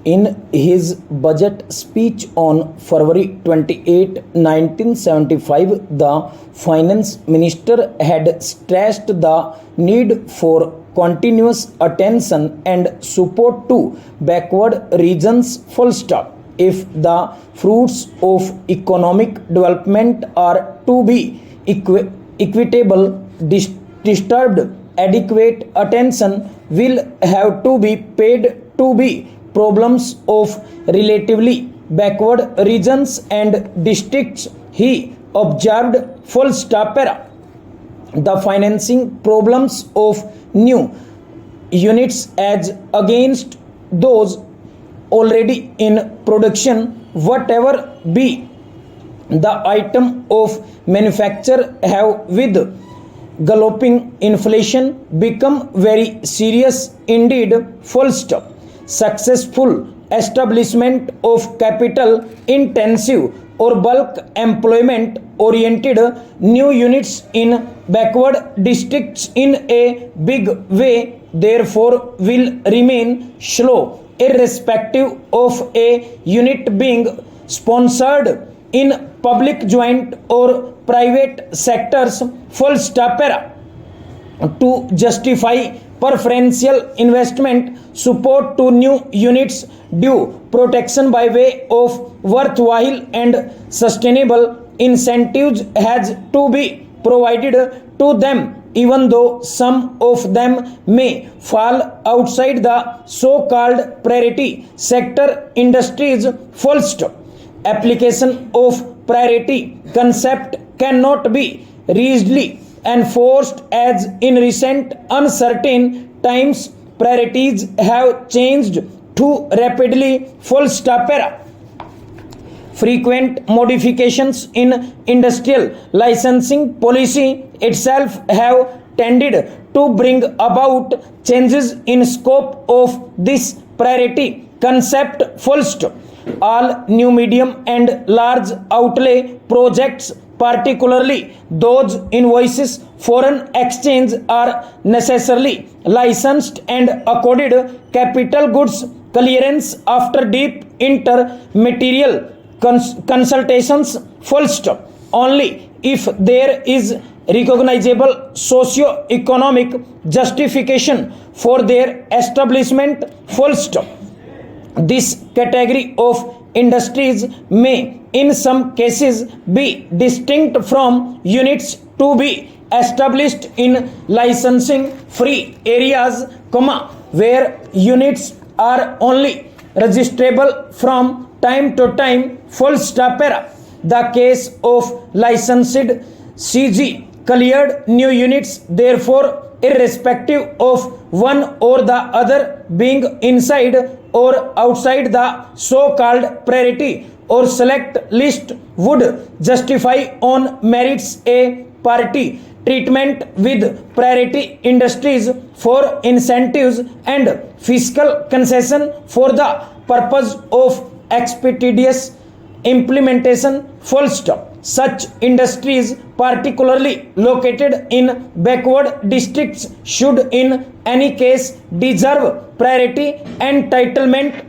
In his budget speech on February 28, 1975, the finance minister had stressed the need for continuous attention and support to backward regions. Full stop. If the fruits of economic development are to be equitable, disturbed, adequate attention will have to be paid to be problems of relatively backward regions and districts, he observed. Full stop. The financing problems of new units as against those already in production, whatever be the item of manufacture, have with galloping inflation become very serious indeed. Full stop. Successful establishment of capital intensive or bulk employment oriented new units in backward districts in a big way therefore will remain slow, irrespective of a unit being sponsored in public, joint or private sectors. Full stop. To justify preferential investment support to new units, due protection by way of worthwhile and sustainable incentives has to be provided to them, even though some of them may fall outside the so-called priority sector industries. Full stop. Application of priority concept cannot be reasonably enforced as in recent uncertain times priorities have changed too rapidly. Full stop. Frequent modifications in industrial licensing policy itself have tended to bring about changes in scope of this priority concept. Full stop. All new medium and large outlay projects, particularly those invoices foreign exchange, are necessarily licensed and accorded capital goods clearance after deep intermaterial consultations. Full stop. Only if there is recognizable socio-economic justification for their establishment. Full stop. This category of industries may in some cases be distinct from units to be established in licensing free areas, where units are only registrable from time to time. Full stop. The case of licensed CG cleared new units, therefore, irrespective of one or the other being inside or outside the so-called priority or select list, would justify on merits a parity treatment with priority industries for incentives and fiscal concession for the purpose of expeditious implementation. Full stop. Such industries, particularly located in backward districts, should in any case deserve priority entitlement